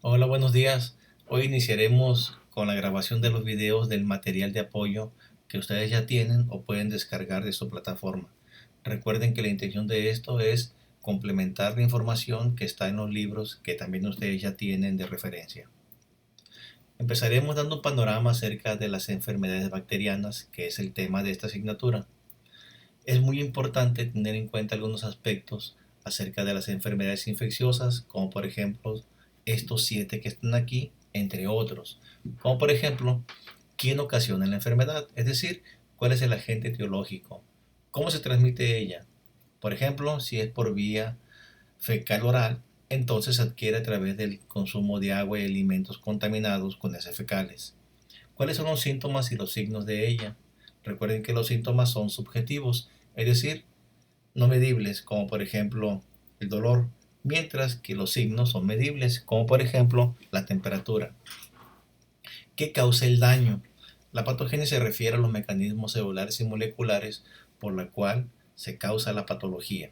Hola, buenos días. Hoy iniciaremos con la grabación de los videos del material de apoyo que ustedes ya tienen o pueden descargar de su plataforma. Recuerden que la intención de esto es complementar la información que está en los libros que también ustedes ya tienen de referencia. Empezaremos dando un panorama acerca de las enfermedades bacterianas, que es el tema de esta asignatura. Es muy importante tener en cuenta algunos aspectos acerca de las enfermedades infecciosas, como por ejemplo estos 7 que están aquí, entre otros. Como por ejemplo, ¿quién ocasiona la enfermedad? Es decir, ¿cuál es el agente etiológico? ¿Cómo se transmite ella? Por ejemplo, si es por vía fecal oral, entonces se adquiere a través del consumo de agua y alimentos contaminados con heces fecales. ¿Cuáles son los síntomas y los signos de ella? Recuerden que los síntomas son subjetivos, es decir, no medibles, como por ejemplo el dolor, mientras que los signos son medibles, como por ejemplo la temperatura. ¿Qué causa el daño? La patogenia se refiere a los mecanismos celulares y moleculares por la cual se causa la patología.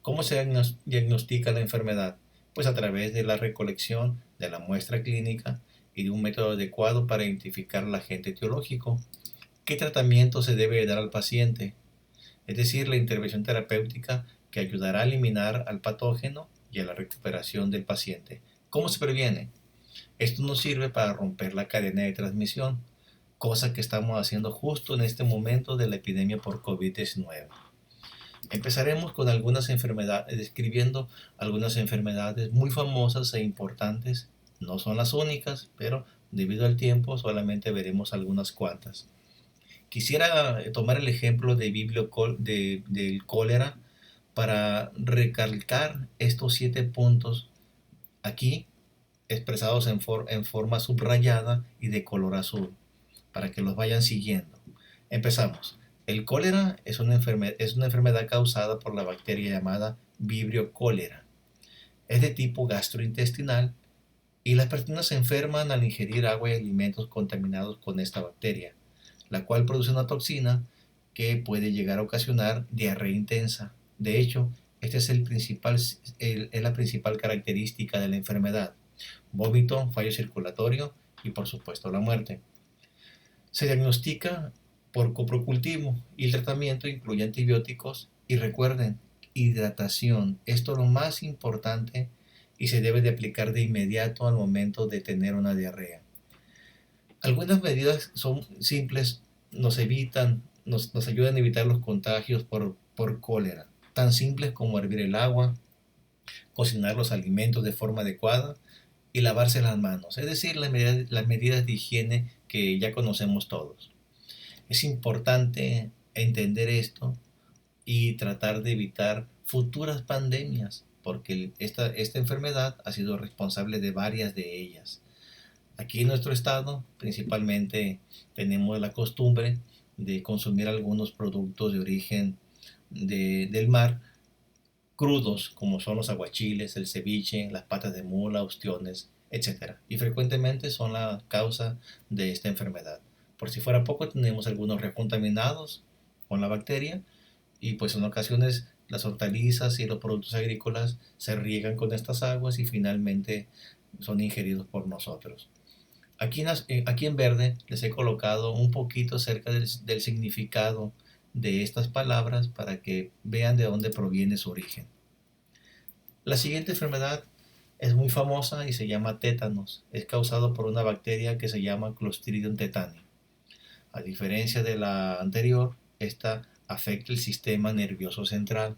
¿Cómo se diagnostica la enfermedad? Pues a través de la recolección de la muestra clínica y de un método adecuado para identificar el agente etiológico. ¿Qué tratamiento se debe dar al paciente? Es decir, la intervención terapéutica que ayudará a eliminar al patógeno y a la recuperación del paciente. ¿Cómo se previene? Esto nos sirve para romper la cadena de transmisión, cosa que estamos haciendo justo en este momento de la epidemia por COVID-19. Empezaremos con algunas enfermedades, describiendo algunas enfermedades muy famosas e importantes. No son las únicas, pero debido al tiempo solamente veremos algunas cuantas. Quisiera tomar el ejemplo del cólera para recalcar estos 7 puntos aquí expresados en forma subrayada y de color azul, para que los vayan siguiendo. Empezamos. El cólera es una enfermedad causada por la bacteria llamada Vibrio cólera. Es de tipo gastrointestinal y las personas se enferman al ingerir agua y alimentos contaminados con esta bacteria, la cual produce una toxina que puede llegar a ocasionar diarrea intensa. De hecho, esta es la principal característica de la enfermedad: vómito, fallo circulatorio y por supuesto la muerte. Se diagnostica por coprocultivo y el tratamiento incluye antibióticos y, recuerden, hidratación. Esto es lo más importante y se debe de aplicar de inmediato al momento de tener una diarrea. Algunas medidas son simples, nos ayudan a evitar los contagios por cólera, tan simples como hervir el agua, cocinar los alimentos de forma adecuada y lavarse las manos, es decir, las medidas de higiene que ya conocemos todos. Es importante entender esto y tratar de evitar futuras pandemias, porque esta enfermedad ha sido responsable de varias de ellas. Aquí en nuestro estado principalmente tenemos la costumbre de consumir algunos productos de origen del mar crudos, como son los aguachiles, el ceviche, las patas de mula, ostiones, etcétera. Y frecuentemente son la causa de esta enfermedad. Por si fuera poco, tenemos algunos recontaminados con la bacteria y pues en ocasiones las hortalizas y los productos agrícolas se riegan con estas aguas y finalmente son ingeridos por nosotros. Aquí en verde les he colocado un poquito acerca del significado de estas palabras para que vean de dónde proviene su origen. La siguiente enfermedad es muy famosa y se llama tétanos. Es causado por una bacteria que se llama Clostridium tetani. A diferencia de la anterior, esta afecta el sistema nervioso central.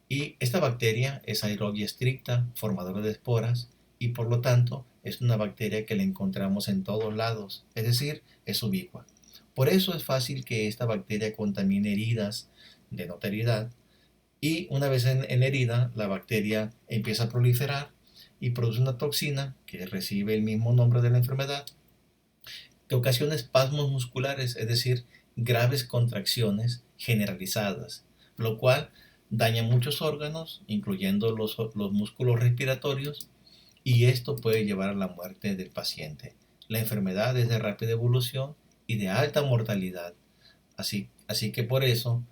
Y esta bacteria es aerobia estricta, formadora de esporas, y por lo tanto es una bacteria que la encontramos en todos lados, es decir, es ubicua. Por eso es fácil que esta bacteria contamine heridas de notoriedad y una vez en la herida, la bacteria empieza a proliferar y produce una toxina que recibe el mismo nombre de la enfermedad, que ocasiona espasmos musculares, es decir, graves contracciones generalizadas, lo cual daña muchos órganos, incluyendo los músculos respiratorios, y esto puede llevar a la muerte del paciente. La enfermedad es de rápida evolución y de alta mortalidad, así que por eso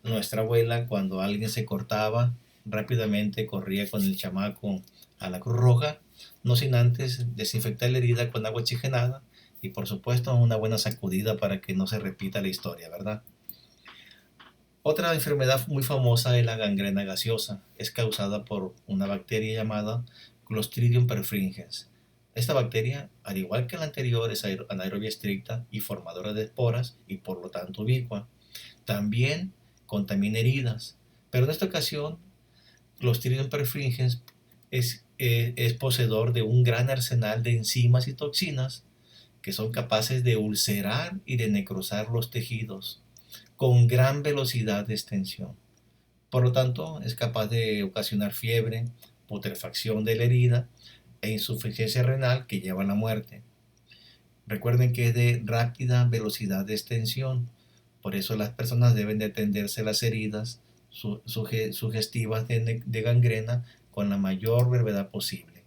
nuestra abuela, cuando alguien se cortaba, rápidamente corría con el chamaco a la Cruz Roja, no sin antes desinfectar la herida con agua oxigenada y por supuesto una buena sacudida para que no se repita la historia, ¿verdad? Otra enfermedad muy famosa es la gangrena gaseosa. Es causada por una bacteria llamada Clostridium perfringens. Esta bacteria, al igual que la anterior, es anaerobia estricta y formadora de esporas y por lo tanto ubicua. También contamina heridas, pero en esta ocasión Clostridium perfringens es poseedor de un gran arsenal de enzimas y toxinas que son capaces de ulcerar y de necrosar los tejidos con gran velocidad de extensión. Por lo tanto, es capaz de ocasionar fiebre, putrefacción de la herida e insuficiencia renal que lleva a la muerte. Recuerden que es de rápida velocidad de extensión, por eso las personas deben de atenderse las heridas sugestivas de gangrena con la mayor brevedad posible.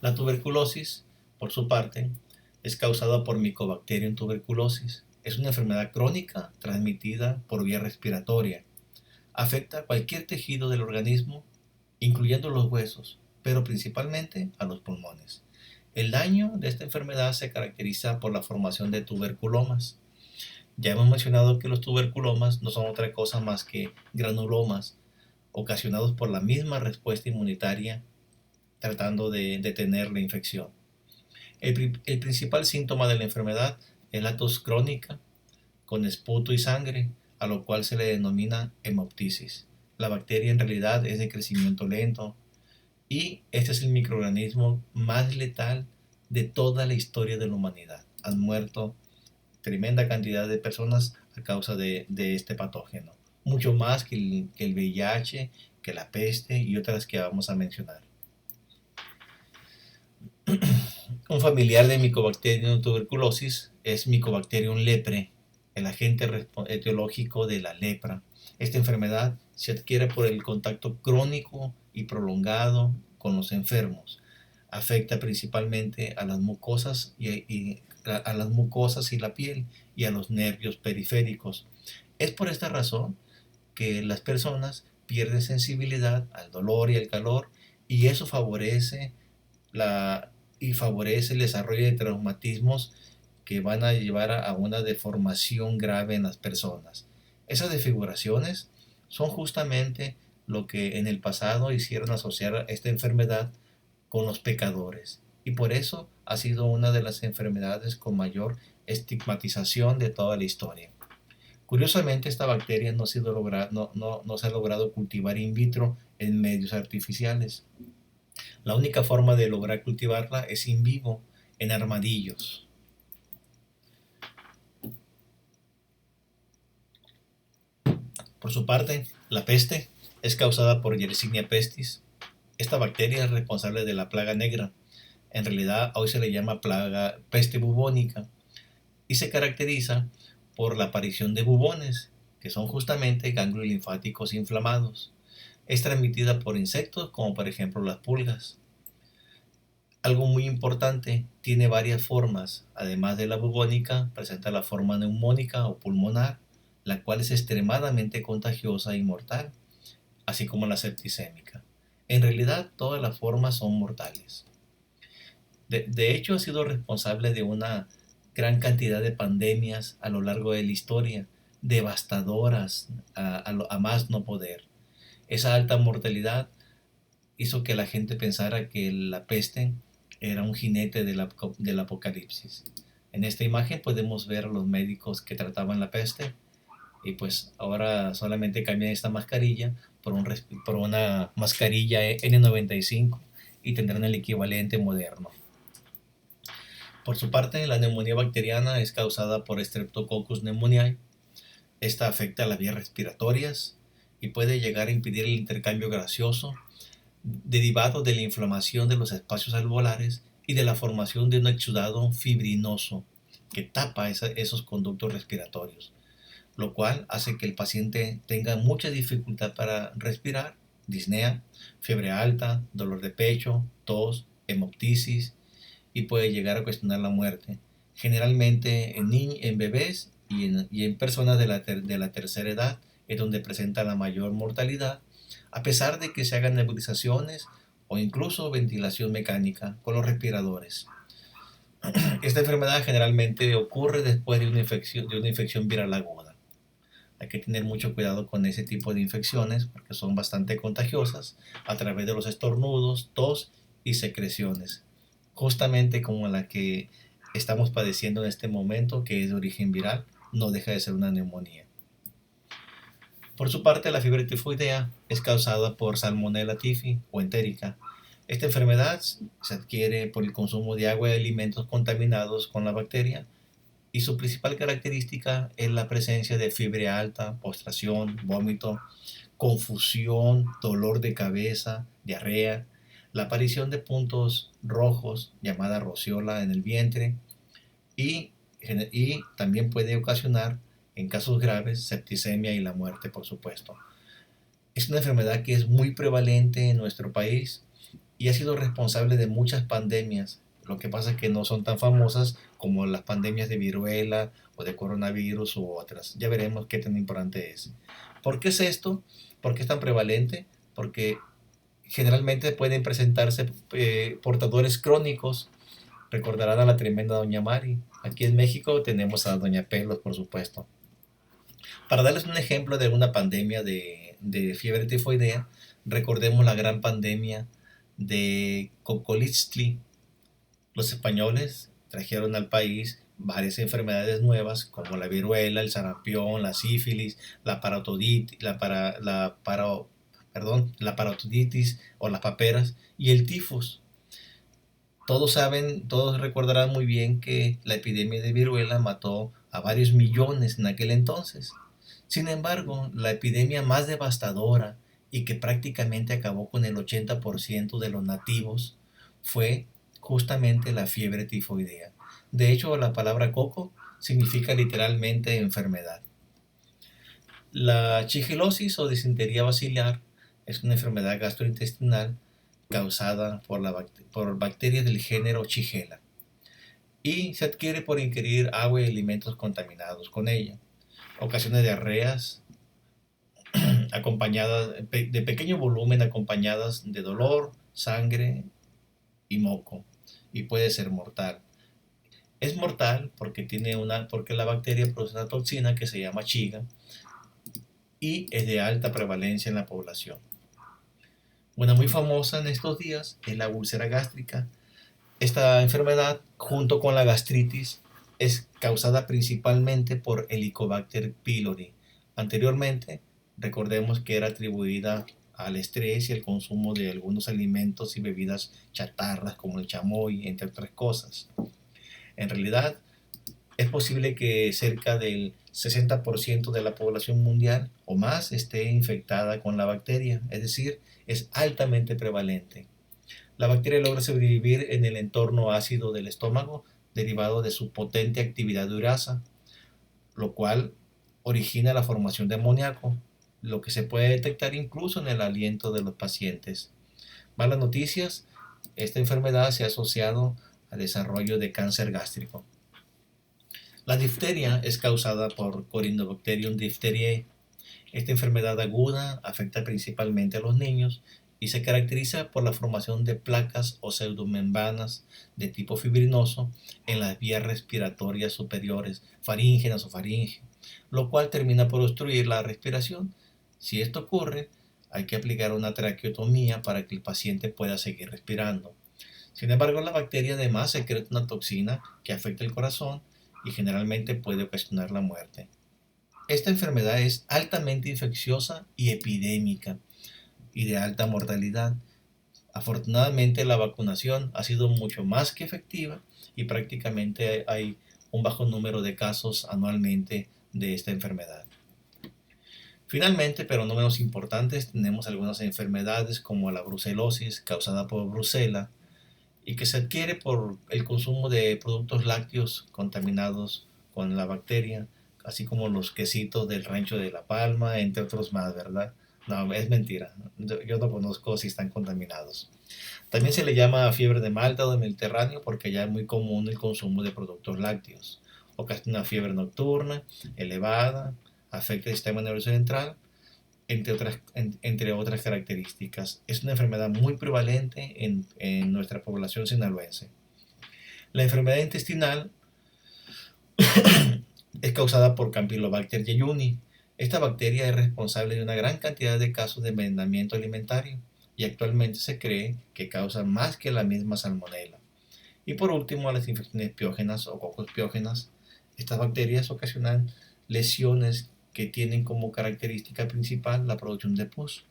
La tuberculosis, por su parte, es causada por Mycobacterium tuberculosis. Es una enfermedad crónica transmitida por vía respiratoria. Afecta a cualquier tejido del organismo, incluyendo los huesos, pero principalmente a los pulmones. El daño de esta enfermedad se caracteriza por la formación de tuberculomas. Ya hemos mencionado que los tuberculomas no son otra cosa más que granulomas ocasionados por la misma respuesta inmunitaria tratando de detener la infección. El principal síntoma de la enfermedad es la tos crónica con esputo y sangre, a lo cual se le denomina hemoptisis. La bacteria en realidad es de crecimiento lento y este es el microorganismo más letal de toda la historia de la humanidad. Han muerto tremenda cantidad de personas a causa de este patógeno, mucho más que el VIH, que la peste y otras que vamos a mencionar. Un familiar de Mycobacterium tuberculosis es Mycobacterium lepre, el agente etiológico de la lepra. Esta enfermedad se adquiere por el contacto crónico y prolongado con los enfermos. Afecta principalmente a las mucosas y la piel y a los nervios periféricos. Es por esta razón que las personas pierden sensibilidad al dolor y al calor y eso favorece el desarrollo de traumatismos que van a llevar a una deformación grave en las personas. Esas desfiguraciones son justamente lo que en el pasado hicieron asociar esta enfermedad con los pecadores y por eso ha sido una de las enfermedades con mayor estigmatización de toda la historia. Curiosamente, esta bacteria no se ha logrado cultivar in vitro en medios artificiales. La única forma de lograr cultivarla es in vivo, en armadillos. Por su parte, la peste es causada por Yersinia pestis. Esta bacteria es responsable de la plaga negra. En realidad, hoy se le llama peste bubónica y se caracteriza por la aparición de bubones, que son justamente ganglios linfáticos inflamados. Es transmitida por insectos como por ejemplo las pulgas. Algo muy importante, tiene varias formas. Además de la bubónica, presenta la forma neumónica o pulmonar, la cual es extremadamente contagiosa y mortal, así como la septicémica. En realidad, todas las formas son mortales. De hecho, ha sido responsable de una gran cantidad de pandemias a lo largo de la historia, devastadoras a más no poder. Esa alta mortalidad hizo que la gente pensara que la peste era un jinete del apocalipsis. En esta imagen podemos ver a los médicos que trataban la peste y pues ahora solamente cambian esta mascarilla por una mascarilla N95 y tendrán el equivalente moderno. Por su parte, la neumonía bacteriana es causada por Streptococcus pneumoniae. Esta afecta a las vías respiratorias y puede llegar a impedir el intercambio gaseoso derivado de la inflamación de los espacios alveolares y de la formación de un exudado fibrinoso que tapa esos conductos respiratorios, lo cual hace que el paciente tenga mucha dificultad para respirar, disnea, fiebre alta, dolor de pecho, tos, hemoptisis y puede llegar a cuestionar la muerte, generalmente en bebés y en personas de la tercera edad, es donde presenta la mayor mortalidad, a pesar de que se hagan nebulizaciones o incluso ventilación mecánica con los respiradores. Esta enfermedad generalmente ocurre después de una infección viral aguda. Hay que tener mucho cuidado con ese tipo de infecciones porque son bastante contagiosas a través de los estornudos, tos y secreciones, justamente como la que estamos padeciendo en este momento, que es de origen viral, no deja de ser una neumonía. Por su parte, la fiebre tifoidea es causada por Salmonella typhi o entérica. Esta enfermedad se adquiere por el consumo de agua y alimentos contaminados con la bacteria y su principal característica es la presencia de fiebre alta, postración, vómito, confusión, dolor de cabeza, diarrea, la aparición de puntos rojos llamada rociola en el vientre y, y también puede ocasionar, en casos graves, septicemia y la muerte, por supuesto. Es una enfermedad que es muy prevalente en nuestro país y ha sido responsable de muchas pandemias. Lo que pasa es que no son tan famosas como las pandemias de viruela o de coronavirus u otras. Ya veremos qué tan importante es. ¿Por qué es esto? ¿Por qué es tan prevalente? Porque generalmente pueden presentarse portadores crónicos. Recordarán a la tremenda Doña Mari. Aquí en México tenemos a Doña Pelos, por supuesto. Para darles un ejemplo de alguna pandemia de fiebre tifoidea, recordemos la gran pandemia de Cocoliztli. Los españoles trajeron al país varias enfermedades nuevas como la viruela, el sarampión, la sífilis, la parotoditis, la parotoditis o las paperas y el tifus. Todos recordarán muy bien que la epidemia de viruela mató a varios millones en aquel entonces. Sin embargo, la epidemia más devastadora y que prácticamente acabó con el 80% de los nativos fue justamente la fiebre tifoidea. De hecho, la palabra coco significa literalmente enfermedad. La shigellosis o disentería baciliar es una enfermedad gastrointestinal causada por bacterias del género Shigella y se adquiere por ingerir agua y alimentos contaminados con ella. Ocasiona diarreas acompañadas de pequeño volumen acompañadas de dolor, sangre y moco y puede ser mortal. Es mortal porque la bacteria produce una toxina que se llama Shiga y es de alta prevalencia en la población. Una muy famosa en estos días es la úlcera gástrica. Esta enfermedad, junto con la gastritis, es causada principalmente por Helicobacter pylori. Anteriormente, recordemos que era atribuida al estrés y el consumo de algunos alimentos y bebidas chatarras como el chamoy, entre otras cosas. En realidad, es posible que cerca del 60% de la población mundial o más esté infectada con la bacteria, es decir, es altamente prevalente. La bacteria logra sobrevivir en el entorno ácido del estómago derivado de su potente actividad de urasa, lo cual origina la formación de amoníaco, lo que se puede detectar incluso en el aliento de los pacientes. Malas noticias, esta enfermedad se ha asociado al desarrollo de cáncer gástrico. La difteria es causada por Corynebacterium diphtheriae. Esta enfermedad aguda afecta principalmente a los niños y se caracteriza por la formación de placas o pseudomembranas de tipo fibrinoso en las vías respiratorias superiores, faríngeas o faringe, lo cual termina por obstruir la respiración. Si esto ocurre, hay que aplicar una traqueotomía para que el paciente pueda seguir respirando. Sin embargo, la bacteria además secreta una toxina que afecta el corazón y generalmente puede ocasionar la muerte. Esta enfermedad es altamente infecciosa y epidémica y de alta mortalidad. Afortunadamente la vacunación ha sido mucho más que efectiva y prácticamente hay un bajo número de casos anualmente de esta enfermedad. Finalmente, pero no menos importantes, tenemos algunas enfermedades como la brucelosis causada por brucela y que se adquiere por el consumo de productos lácteos contaminados con la bacteria, así como los quesitos del rancho de La Palma, entre otros más, ¿verdad? No, es mentira. Yo no conozco si están contaminados. También se le llama fiebre de Malta o de Mediterráneo porque ya es muy común el consumo de productos lácteos. Ocasiona una fiebre nocturna elevada, afecta el sistema nervioso central entre otras características. Es una enfermedad muy prevalente en nuestra población sinaloense. La enfermedad intestinal es causada por Campylobacter jejuni. Esta bacteria es responsable de una gran cantidad de casos de envenenamiento alimentario y actualmente se cree que causa más que la misma salmonela. Y por último, las infecciones piógenas o cocos piógenas. Estas bacterias ocasionan lesiones que tienen como característica principal la producción de pus,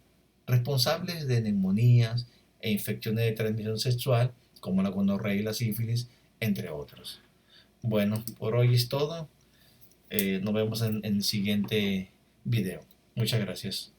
responsables de neumonías e infecciones de transmisión sexual como la gonorrea y la sífilis, entre otros. Bueno, por hoy es todo. Nos vemos en el siguiente video. Muchas gracias.